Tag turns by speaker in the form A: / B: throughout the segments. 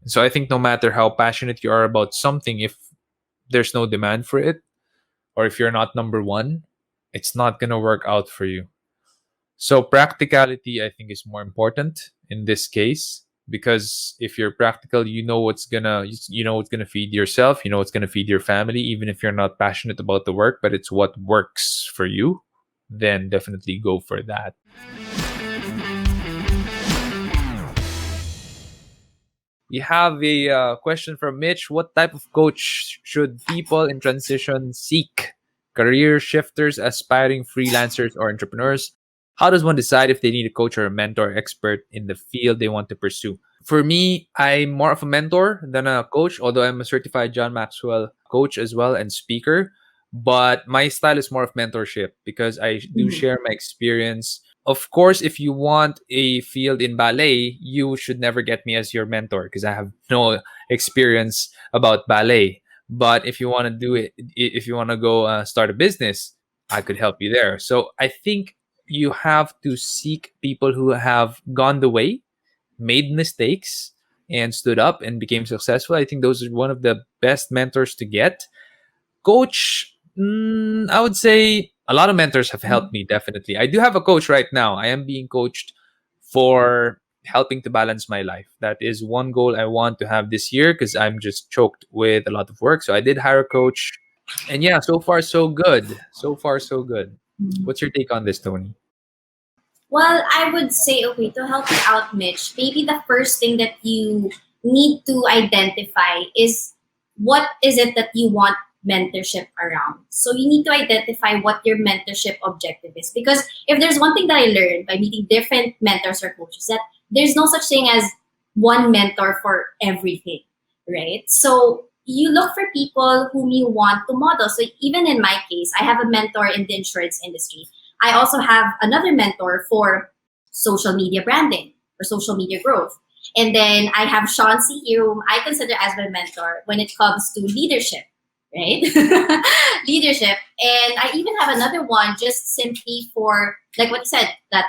A: So I think no matter how passionate you are about something, if there's no demand for it, or if you're not number one, it's not going to work out for you. So practicality, I think, is more important in this case, because if you're practical, you know what's gonna feed yourself, you know what's gonna feed your family, even if you're not passionate about the work, but it's what works for you, then definitely go for that. We have a question from Mitch. What type of coach should people in transition seek? Career shifters, aspiring freelancers, or entrepreneurs? How does one decide if they need a coach or a mentor expert in the field they want to pursue? For me, I'm more of a mentor than a coach, although I'm a certified John Maxwell coach as well and speaker. But my style is more of mentorship because I do
B: Mhm.
A: share my experience. Of course, if you want a field in ballet, you should never get me as your mentor because I have no experience about ballet. But if you want to do it, if you want to go start a business, I could help you there. So I think you have to seek people who have gone the way, made mistakes, and stood up and became successful. I think those are one of the best mentors to get. Coach, I would say a lot of mentors have helped me, definitely. I do have a coach right now. I am being coached for helping to balance my life. That is one goal I want to have this year because I'm just choked with a lot of work. So I did hire a coach. And yeah, so far so good. So far so good. What's your take on this, Tony?
B: Well, I would say, okay, to help you out, Mitch, maybe the first thing that you need to identify is what is it that you want mentorship around. So you need to identify what your mentorship objective is. Because if there's one thing that I learned by meeting different mentors or coaches, that there's no such thing as one mentor for everything, right? So you look for people whom you want to model. So even in my case, I have a mentor in the insurance industry. I also have another mentor for social media branding or social media growth. And then I have Sean C. here, whom I consider as my mentor when it comes to leadership, right? Leadership. And I even have another one just simply for, like what you said, that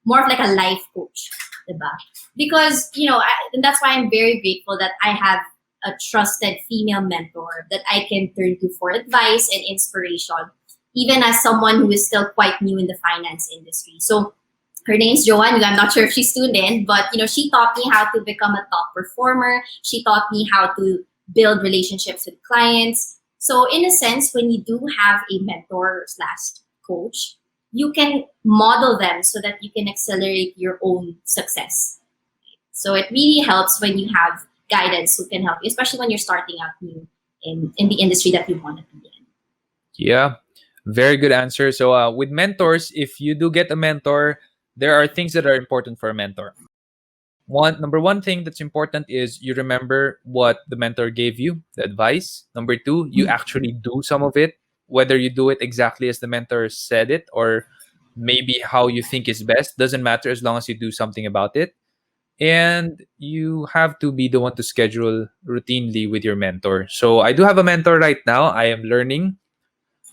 B: more of like a life coach, diba? Because, and that's why I'm very grateful that I have a trusted female mentor that I can turn to for advice and inspiration, even as someone who is still quite new in the finance industry. So her name's Joanne. I'm not sure if she's tuned in, but she taught me how to become a top performer. She taught me how to build relationships with clients. So in a sense, when you do have a mentor slash coach, you can model them so that you can accelerate your own success. So it really helps when you have guidance who can help you, especially when you're starting out new in the industry that you want to be in.
A: Yeah, very good answer. So, with mentors, if you do get a mentor, there are things that are important for a mentor. Number one thing that's important is you remember what the mentor gave you, the advice. Number two, you actually do some of it, whether you do it exactly as the mentor said it or maybe how you think is best. Doesn't matter as long as you do something about it. And you have to be the one to schedule routinely with your mentor. So I do have a mentor right now. I am learning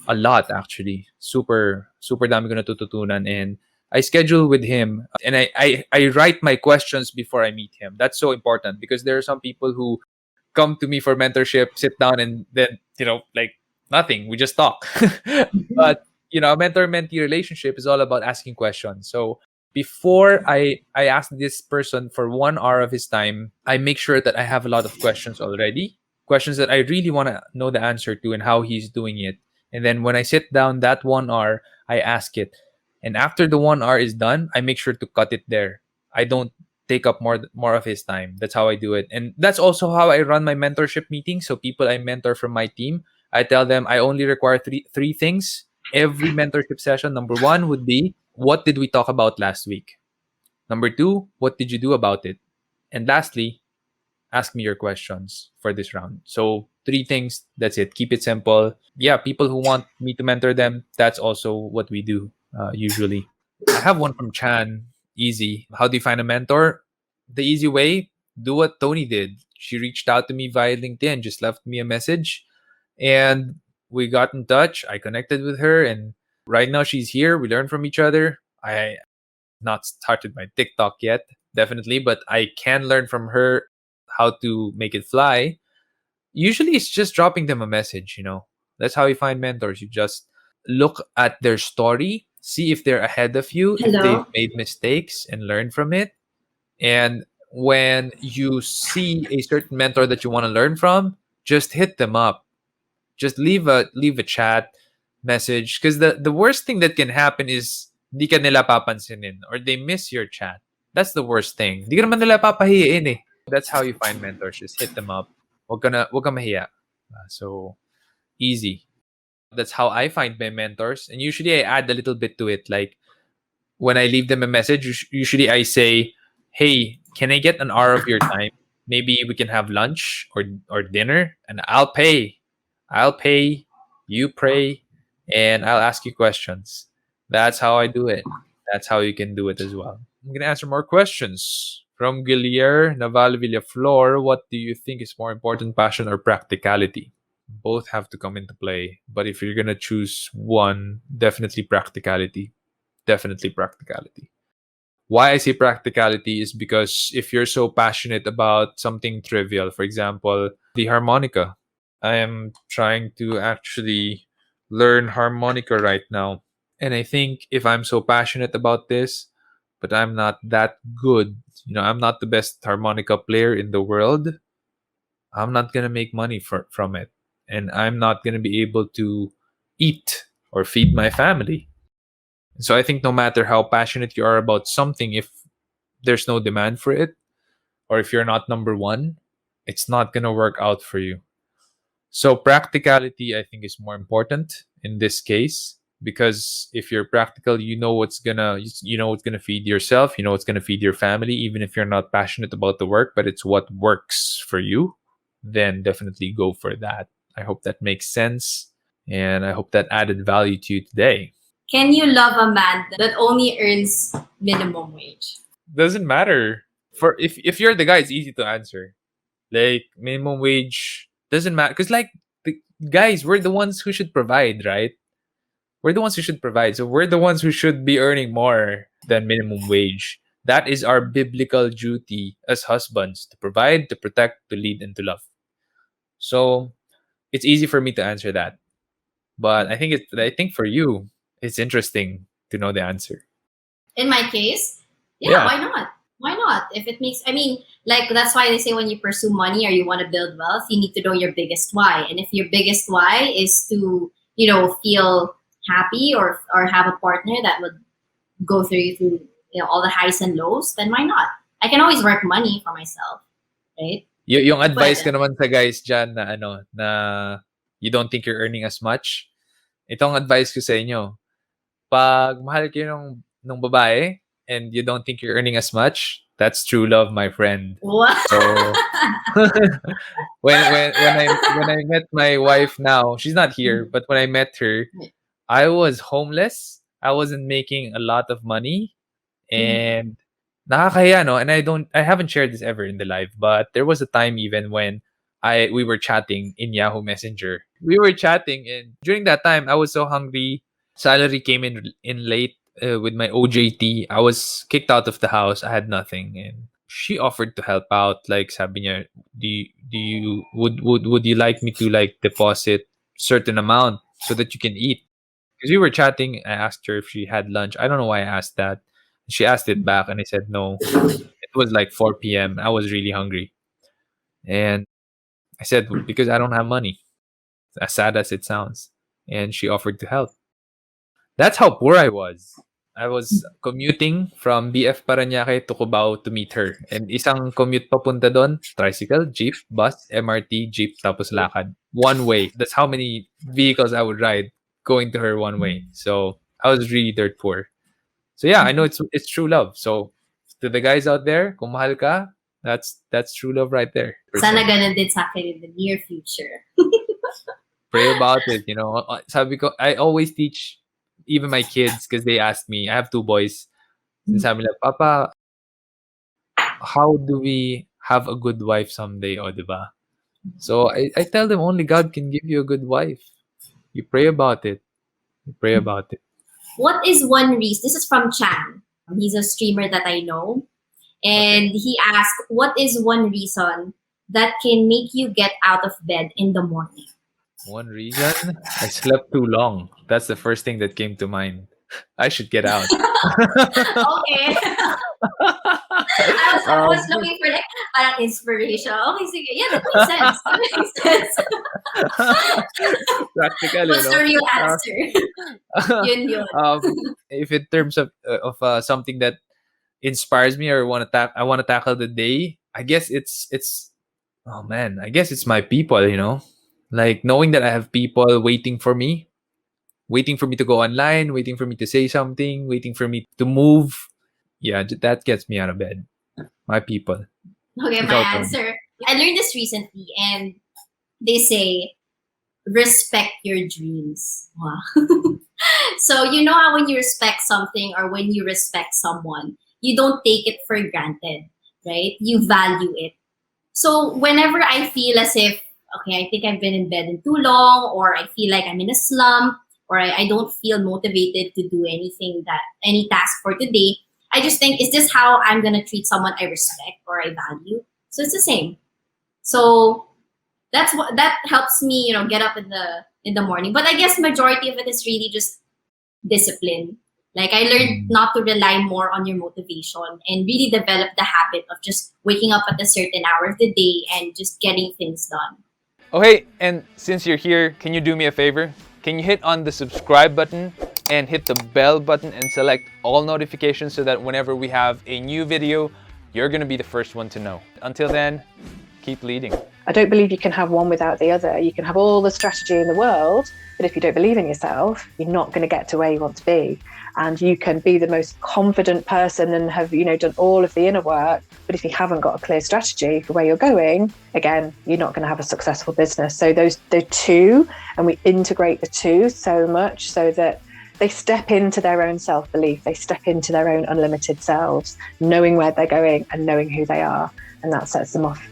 A: a lot, actually. Super dami ko natututunan, and I schedule with him, and I write my questions before I meet him. That's so important because there are some people who come to me for mentorship, sit down, and then like nothing. We just talk. But a mentor-mentee relationship is all about asking questions. So before I ask this person for 1 hour of his time, I make sure that I have a lot of questions already, questions that I really want to know the answer to and how he's doing it. And then when I sit down that 1 hour, I ask it. And after the 1 hour is done, I make sure to cut it there. I don't take up more of his time. That's how I do it. And that's also how I run my mentorship meetings. So people I mentor from my team, I tell them I only require three things every mentorship session. Number one would be, what did we talk about last week? Number two, what did you do about it? And lastly, ask me your questions for this round. So three things, that's it. Keep it simple. Yeah, people who want me to mentor them, that's also what we do usually. I have one from Chan. Easy. How do you find a mentor? The easy way, do what Tony did. She reached out to me via LinkedIn, just left me a message, and we got in touch. I connected with her, and right now she's here. We learn from each other. I not started my TikTok yet, definitely, but I can learn from her how to make it fly, usually it's just dropping them a message, That's how you find mentors. You just look at their story, see if they're ahead of you, if they've
B: Hello.
A: made mistakes and learn from it. And when you see a certain mentor that you want to learn from, just hit them up. Just leave a chat message, because the worst thing that can happen is di ka nila papansinin or they miss your chat. That's the worst thing. Di ka naman nila papahiyain eh. That's how you find mentors. Just hit them up. Wag ka mahiya. So easy. That's how I find my mentors. And usually I add a little bit to it. Like when I leave them a message, usually I say, "Hey, can I get an hour of your time? Maybe we can have lunch or dinner, and I'll pay. I'll pay. You pray, and I'll ask you questions." That's how I do it. That's how you can do it as well. I'm gonna answer more questions from Guillier Naval Villaflor. What do you think is more important, passion or practicality? Both have to come into play, but if you're gonna choose one, definitely practicality. Definitely practicality. Why I say practicality is because if you're so passionate about something trivial, for example, the harmonica, I am trying to actually learn harmonica right now. And I think if I'm so passionate about this, but I'm not that good, I'm not the best harmonica player in the world, I'm not going to make money from it. And I'm not going to be able to eat or feed my family. So I think no matter how passionate you are about something, if there's no demand for it, or if you're not number one, it's not gonna work out for you. So practicality, I think, is more important in this case, because if you're practical, you know what's gonna feed yourself, you know what's gonna feed your family, even if you're not passionate about the work, but it's what works for you, then definitely go for that. I hope that makes sense, and I hope that added value to you today.
B: Can you love a man that only earns minimum wage?
A: Doesn't matter. For if you're the guy, it's easy to answer. Like minimum wage doesn't matter, because like the guys, we're the ones who should provide, right? We're the ones who should provide. So we're the ones who should be earning more than minimum wage. That is our biblical duty as husbands, to provide, to protect, to lead, and to love. So it's easy for me to answer that. But I think for you, it's interesting to know the answer.
B: In my case, yeah,
A: Yeah.
B: why not? Why not? If it makes, I mean, like that's why they say when you pursue money or you want to build wealth, you need to know your biggest why. And if your biggest why is to, feel happy or have a partner that would go through all the highs and lows, then why not? I can always work money for myself, right?
A: Yung advice
B: But
A: ko naman sa guys dyan na na you don't think you're earning as much. Itong advice ko sa inyo, pag mahal kayo nung babae and you don't think you're earning as much, that's true love, my friend.
B: what?
A: So when I met my wife now, she's not here, but when I met her, I was homeless. I wasn't making a lot of money, and nakakahiya, no? And I haven't shared this ever in the live, but there was a time even when we were chatting in Yahoo Messenger. We were chatting, and during that time, I was so hungry. Salary came in late with my OJT. I was kicked out of the house. I had nothing, and she offered to help out. Like sabi niya, would you like me to like deposit certain amount so that you can eat? Because we were chatting, I asked her if she had lunch. I don't know why I asked that. She asked it back, and I said no. It was like 4 p.m. I was really hungry. And I said, because I don't have money, as sad as it sounds. And she offered to help. That's how poor I was. I was commuting from BF Parañaque to Cubao to meet her. And isang commute papunta doon, tricycle, jeep, bus, MRT, jeep, tapos lakad. One way. That's how many vehicles I would ride going to her one way. So I was really dirt poor. So yeah, I know it's true love. So to the guys out there, kung mahal ka, that's true love right there.
B: Sana ganun din sa akin in the near future.
A: Pray about it, Sabi ko, I always teach even my kids, because they ask me, I have two boys. Sabi nila, Papa, how do we have a good wife someday, o diba? So I tell them only God can give you a good wife. You pray about it. You pray about it.
B: What is one reason? This is from Chan. He's a streamer that I know. And he asked, what is one reason that can make you get out of bed in the morning?
A: One reason, I slept too long. That's the first thing that came to mind. I should get out.
B: Okay. I was
A: um,
B: looking for like parang inspiration. Okay, sige. Yeah, that makes sense. That makes sense.
A: practical,
B: What's the real
A: Uh,
B: answer? Yun yun.
A: if in terms of something that inspires me or I want to tackle the day, I guess it's oh man, I guess it's my people. Like knowing that I have people waiting for me to go online, waiting for me to say something, waiting for me to move. Yeah, that gets me out of bed. My people.
B: Okay, my
A: Ikaw, Tony.
B: answer. I learned this recently, and they say respect your dreams. Wow. So you know how when you respect something or when you respect someone, you don't take it for granted, right? You value it. So whenever I feel as if, okay, I think I've been in bed in too long, or I feel like I'm in a slump, or I don't feel motivated to do any task for today, I just think, is this how I'm gonna treat someone I respect or I value? So it's the same. So that helps me, get up in the morning. But I guess majority of it is really just discipline. Like I learned
A: Mm.
B: not to rely more on your motivation and really develop the habit of just waking up at a certain hour of the day and just getting things done.
C: Oh hey, and since you're here, can you do me a favor? Can you hit on the subscribe button and hit the bell button and select all notifications so that whenever we have a new video, you're gonna be the first one to know. Until then, keep leading.
D: I don't believe you can have one without the other. You can have all the strategy in the world, but if you don't believe in yourself, you're not going to get to where you want to be. And you can be the most confident person and have, done all of the inner work. But if you haven't got a clear strategy for where you're going, again, you're not going to have a successful business. So the two, and we integrate the two so much so that they step into their own self-belief. They step into their own unlimited selves, knowing where they're going and knowing who they are. And that sets them off